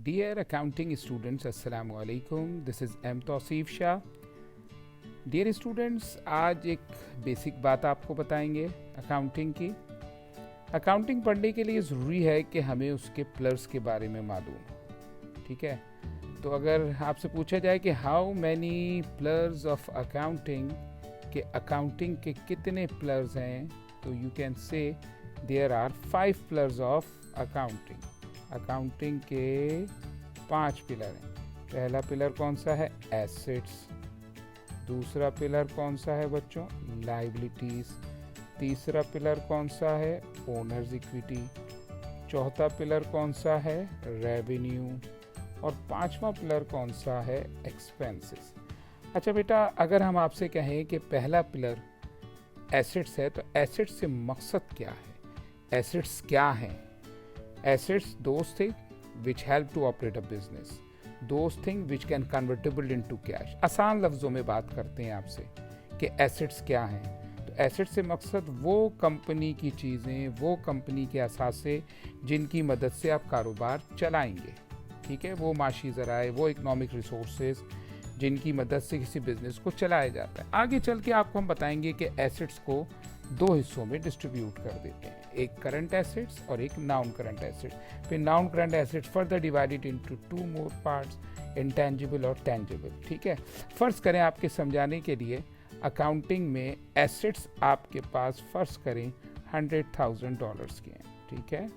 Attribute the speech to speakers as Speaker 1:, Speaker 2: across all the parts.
Speaker 1: Dear accounting students, Assalamu alaikum. This is M Tauseef Shah. Dear students, आज एक basic बात आपको बताएंगे अकाउंटिंग की. अकाउंटिंग पढ़ने के लिए ज़रूरी है कि हमें उसके प्लस के बारे में मालूम हो. ठीक है, तो अगर आपसे पूछा जाए कि how many pillars of accounting, के अकाउंटिंग के कितने प्लस हैं, तो you can say there are 5 pillars of accounting. Accounting के 5 पिलर हैं. पहला पिलर कौन सा है? एसेट्स. दूसरा पिलर कौन सा है बच्चों? लाइबिलिटीज़. तीसरा पिलर कौन सा है? Owners equity. चौथा पिलर कौन सा है? रेवेन्यू. और पांचवा पिलर कौन सा है? एक्सपेंसेस. अच्छा बेटा, अगर हम आपसे कहें कि पहला पिलर एसेट्स है, तो एसेट्स से मकसद क्या है? एसेट्स क्या हैं? Assets, those things which help to operate a business, those things which can convertible into cash. आसान लफ्ज़ों में बात करते हैं आपसे कि एसेट्स क्या हैं. तो एसेट से मकसद वो कंपनी की चीज़ें, वो कंपनी के असासे जिनकी मदद से आप कारोबार चलाएंगे. ठीक है, वो माशी ज़राए, वो इकोनॉमिक रिसोर्सेज जिनकी मदद से किसी बिज़नेस को चलाया जाता है. आगे चल के आपको हम बताएंगे कि एसेट्स को 2 हिस्सों में डिस्ट्रीब्यूट कर देते हैं, एक करंट एसेट्स और एक नॉन करंट एसेट्स. फिर non current assets further divided into 2 मोर पार्ट्स, इंटेंजिबल और टेंजिबल. ठीक है, फर्ज करें आपके समझाने के लिए, अकाउंटिंग में एसेट्स आपके पास फर्ज करें $100,000 के हैं. ठीक है,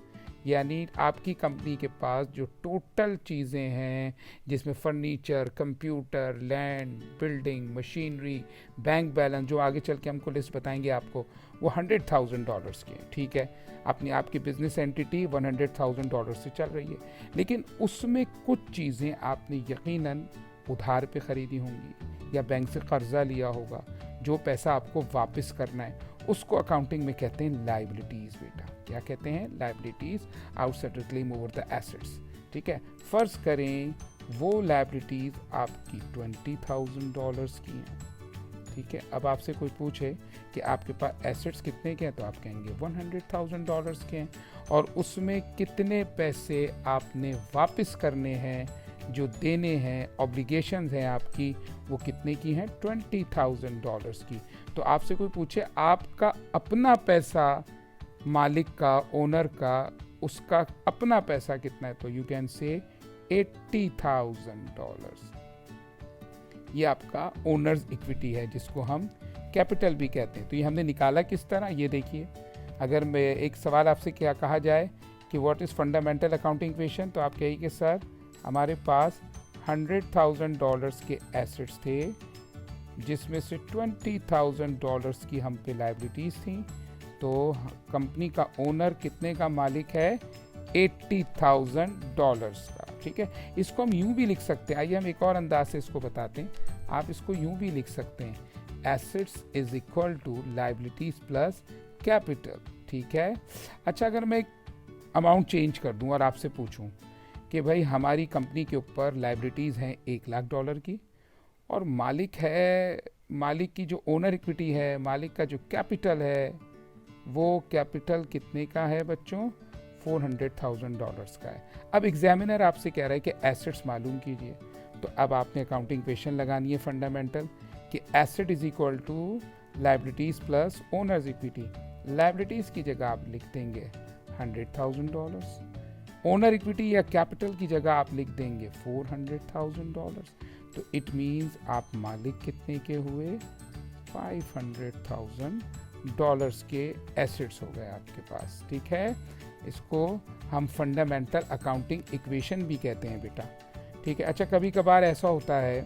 Speaker 1: यानी आपकी कंपनी के पास जो टोटल चीज़ें हैं, जिसमें furniture, computer, land, building, machinery, bank balance, जो आगे चल के हमको लिस्ट बताएंगे आपको, वो $100,000 की है. ठीक है, अपनी आपकी बिजनेस एंटिटी $100,000 से चल रही है, लेकिन उसमें कुछ चीज़ें आपने यकीनन उधार पे ख़रीदी होंगी या बैंक से कर्जा लिया होगा. जो पैसा आपको वापस करना है, उसको अकाउंटिंग में कहते हैं लाइबिलिटीज़. बेटा, क्या कहते हैं? Liabilities outside claim over the assets. ठीक है, फ़र्ज करें वो लाइबिलिटीज़ आपकी $20,000 की हैं. ठीक है, अब आपसे कोई पूछे कि आपके पास एसेट्स कितने के हैं, तो आप कहेंगे $100,000 के हैं, और उसमें कितने पैसे आपने वापस करने हैं, जो देने हैं, ऑब्लिगेशंस हैं आपकी, वो कितने की हैं? $20,000 की. तो आपसे कोई पूछे आपका अपना पैसा, मालिक का, ओनर का, उसका अपना पैसा कितना है, तो यू कैन से $80,000. ये आपका ओनर्स इक्विटी है, जिसको हम कैपिटल भी कहते हैं. तो ये हमने निकाला किस तरह, ये देखिए. अगर मैं एक सवाल आपसे क्या कहा जाए कि what is fundamental accounting equation, तो आप कहिए कि सर हमारे पास $100,000 के एसेट्स थे, जिसमें से $20,000 की हम पे लाइबिलिटीज़ थी. तो कंपनी का ओनर कितने का मालिक है? $80,000 का. ठीक है, इसको हम यूं भी लिख सकते हैं. आइए हम एक और अंदाज से इसको बताते हैं. आप इसको यूं भी लिख सकते हैं, assets is equal to liabilities plus capital. ठीक है. अच्छा, अगर मैं अमाउंट चेंज कर दूं और आपसे पूछूं कि भाई हमारी कंपनी के ऊपर लाइबिलिटीज़ हैं $1,00,000 की, और मालिक की जो ओनर इक्विटी है, मालिक का जो कैपिटल है, वो कैपिटल कितने का है बच्चों? $400,000 का है. अब एग्जामिनर आपसे कह रहा है कि एसेट्स मालूम कीजिए. तो अब आपने अकाउंटिंग इक्वेशन लगानी है फंडामेंटल, कि asset is equal to liabilities plus owner's equity. Liabilities की जगह आप लिख देंगे $100,000, ओनर इक्विटी या कैपिटल की जगह आप लिख देंगे $400,000. तो इट मीन्स आप मालिक कितने के हुए? $500,000 के एसेट्स हो गए आपके पास. ठीक है, इसको हम फंडामेंटल अकाउंटिंग इक्वेशन भी कहते हैं बेटा. ठीक है. अच्छा, कभी कभार ऐसा होता है,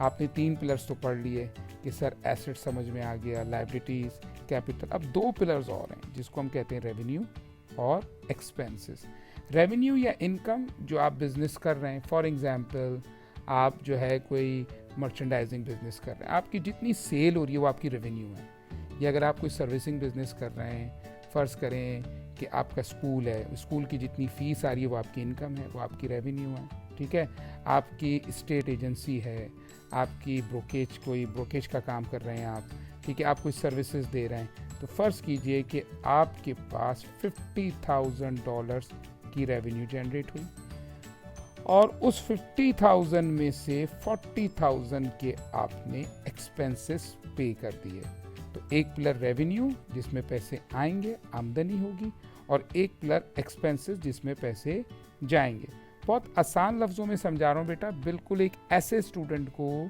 Speaker 1: आपने 3 पिलर्स तो पढ़ लिए कि सर एसेट समझ में आ गया, लाइबिलिटीज़, कैपिटल. अब 2 पिलर्स और हैं, जिसको हम कहते हैं रेवेन्यू और एक्सपेंसेस. रेवेन्यू या इनकम, जो आप बिज़नेस कर रहे हैं. फॉर एग्जांपल, आप जो है कोई मर्चेंडाइजिंग बिज़नेस कर रहे हैं, आपकी जितनी सेल हो रही है वो आपकी रेवेन्यू है. या अगर आप कोई सर्विसिंग बिज़नेस कर रहे हैं, फ़र्ज़ करें कि आपका स्कूल है, स्कूल की जितनी फ़ीस आ रही है वो आपकी इनकम है, वो आपकी रेवेन्यू है. ठीक है, आपकी स्टेट एजेंसी है, आपकी कोई ब्रोकेज का काम कर रहे हैं आप. ठीक है, आप कोई सर्विसेज दे रहे हैं. तो फ़र्ज़ कीजिए कि आपके पास $50,000 की रेवेन्यू जनरेट हुई, और उस 50,000 में से 40,000 के आपने एक्सपेंसेस पे कर दिए। तो एक पिलर रेवेन्यू जिसमें पैसे आएंगे, आमदनी होगी, और एक पिलर एक्सपेंसेस जिसमें पैसे जाएंगे। बहुत आसान लफ्ज़ों में समझा रहा हूँ बेटा, बिल्कुल एक ऐसे स्टूडेंट को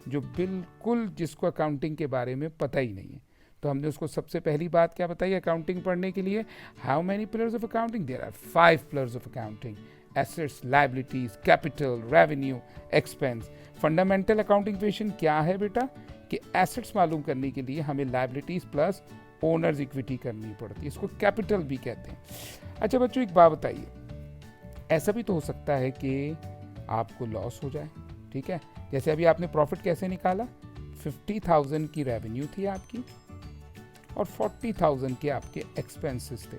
Speaker 1: जो बिल्कुल जिसको अकाउंटिंग के बारे में पता ही नहीं है। तो हमने उसको सबसे पहली बात क्या बताई अकाउंटिंग पढ़ने के लिए? How many pillars of accounting? There are 5 pillars of accounting: assets, liabilities, capital, revenue, expense. Fundamental accounting question क्या है बेटा कि एसेट्स मालूम करने के लिए हमें लायबिलिटीज प्लस ओनर्स इक्विटी करनी पड़ती है, इसको कैपिटल भी कहते हैं। अच्छा बच्चों एक बात बताइए, ऐसा भी तो हो सकता है कि आपको लॉस हो जाए, ठीक है? जैसे अभी आपने प्रॉफिट कैसे निकाला? 50,000 की रेवेन्यू थी आपकी और 40,000 के आपके एक्सपेंसेस थे।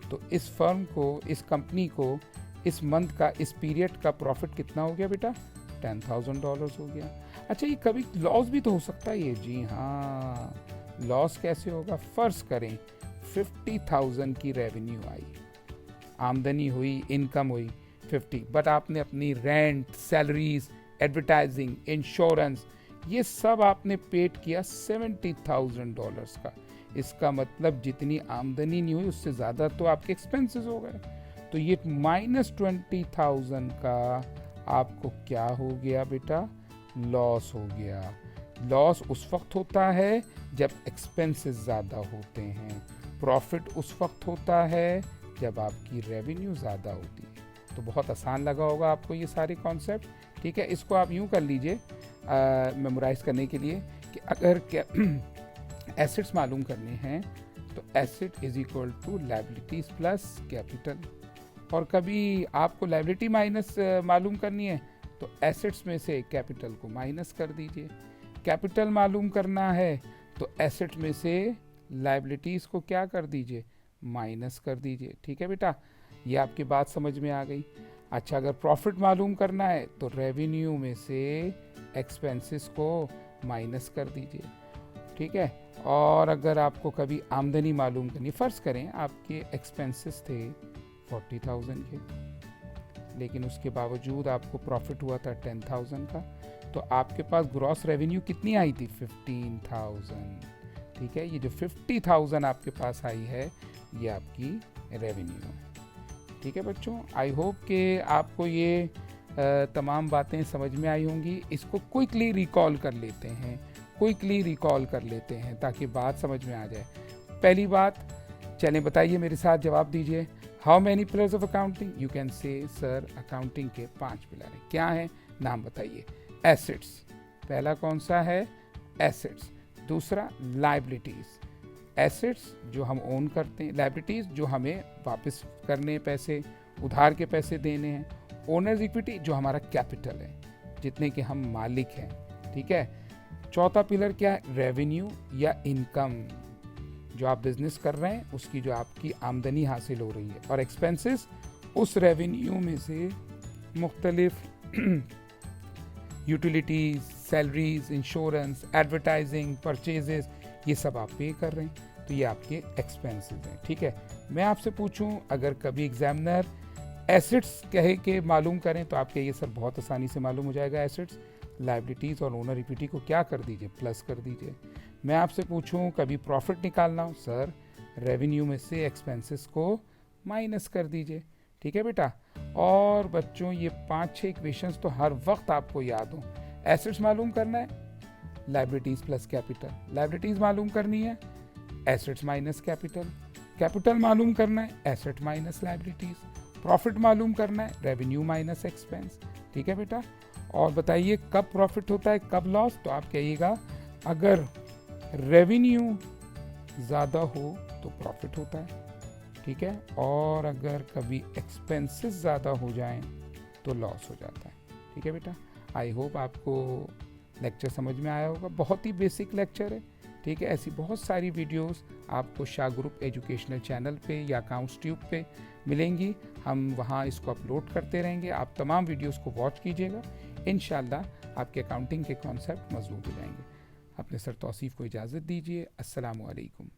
Speaker 1: तो इस फर्म को, इस कंपनी को इस मंथ का, इस पीरियड का प्रॉफिट कितना हो गया बेटा? $10,000 हो गया। अच्छा ये कभी लॉस भी तो हो सकता है ये? जी हाँ, लॉस कैसे होगा? फर्ज करें 50,000 की रेवेन्यू आई, आमदनी हुई, इनकम हुई 50, बट आपने अपनी रेंट, सैलरीज, एडवर्टाइजिंग, इंश्योरेंस, ये सब आपने पेड किया $70,000 का। इसका मतलब जितनी आमदनी नहीं हुई उससे ज़्यादा तो आपके एक्सपेंसेस हो गए। तो ये -20,000 का आपको क्या हो गया बेटा? लॉस हो गया। लॉस उस वक्त होता है जब एक्सपेंसेस ज़्यादा होते हैं, प्रॉफिट उस वक्त होता है जब आपकी रेवेन्यू ज़्यादा होती है। तो बहुत आसान लगा होगा आपको ये सारे कॉन्सेप्ट, ठीक है? इसको आप यूँ कर लीजिए मेमोराइज करने के लिए कि अगर एसेट्स मालूम करने हैं तो asset is equal to liabilities plus capital, और कभी आपको लायबिलिटी माइनस मालूम करनी है तो एसेट्स में से कैपिटल को माइनस कर दीजिए। कैपिटल मालूम करना है तो एसेट में से लायबिलिटीज़ को क्या कर दीजिए? माइनस कर दीजिए। ठीक है बेटा, ये आपकी बात समझ में आ गई। अच्छा, अगर प्रॉफिट मालूम करना है तो रेवेन्यू में से एक्सपेंसेस को माइनस कर दीजिए। ठीक है, और अगर आपको कभी आमदनी मालूम करनी, फ़र्ज़ करें आपके एक्सपेंसेस थे 40,000 के, लेकिन उसके बावजूद आपको प्रॉफिट हुआ था 10,000 का, तो आपके पास ग्रॉस रेवेन्यू कितनी आई थी? 15,000। ठीक है, ये जो 50,000 आपके पास आई है ये आपकी रेवेन्यू है। ठीक है बच्चों, आई होप कि आपको ये तमाम बातें समझ में आई होंगी। इसको क्विकली रिकॉल कर लेते हैं, ताकि बात समझ में आ जाए। पहली बात, चलें बताइए मेरे साथ, जवाब दीजिए। How many pillars of accounting? You can से सर अकाउंटिंग के 5 पिलर हैं। क्या हैं? नाम बताइए। एसेट्स, पहला कौन सा है? एसेट्स। दूसरा लायबिलिटीज़, एसेट्स जो हम ओन करते हैं, लायबिलिटीज़ जो हमें वापस करने हैं, पैसे उधार के पैसे देने हैं। ओनर्स इक्विटी जो हमारा कैपिटल है, जितने के हम मालिक हैं। ठीक है, चौथा पिलर क्या है? रेवेन्यू या इनकम, जो आप बिजनेस कर रहे हैं उसकी जो आपकी आमदनी हासिल हो रही है। और एक्सपेंसेस, उस रेवेन्यू में से मुख्तलिफ utilities, salaries, insurance, advertising, purchases, ये सब आप पे कर रहे हैं, तो ये आपके एक्सपेंसेस हैं। ठीक है, मैं आपसे पूछूं, अगर कभी एग्जामिनर एसेट्स कहे के मालूम करें तो आपके ये सब बहुत आसानी से मालूम हो जाएगा। एसेट्स, लायबिलिटीज़ और ओनर इक्विटी को क्या कर दीजिए? प्लस कर दीजिए। मैं आपसे पूछूं कभी प्रॉफिट निकालना हो, सर रेवेन्यू में से एक्सपेंसेस को माइनस कर दीजिए। ठीक है बेटा, और बच्चों ये 5-6 इक्वेशंस तो हर वक्त आपको याद हो। एसेट्स मालूम करना है, लायबिलिटीज़ प्लस कैपिटल। लायबिलिटीज़ मालूम करनी है, एसेट्स माइनस कैपिटल। कैपिटल मालूम करना है, एसेट माइनस लायबिलिटीज़। प्रॉफिट मालूम करना है, रेवेन्यू माइनस एक्सपेंस। ठीक है बेटा, और बताइए कब प्रॉफिट होता है, कब लॉस? तो आप कहिएगा अगर रेवेन्यू ज़्यादा हो तो प्रॉफिट होता है। ठीक है, और अगर कभी एक्सपेंसेस ज़्यादा हो जाएं तो लॉस हो जाता है। ठीक है बेटा, आई होप आपको लेक्चर समझ में आया होगा। बहुत ही बेसिक लेक्चर है। ठीक है, ऐसी बहुत सारी वीडियोस आपको शाह ग्रुप एजुकेशनल चैनल पे या अकाउंट्स ट्यूब पे मिलेंगी। हम वहाँ इसको अपलोड करते रहेंगे, आप तमाम वीडियोस को वॉच कीजिएगा। इंशाल्लाह आपके अकाउंटिंग के कॉन्सेप्ट मजबूत हो जाएंगे। अपने सर तौसीफ़ को इजाज़त दीजिए। अस्सलामु अलैकुम।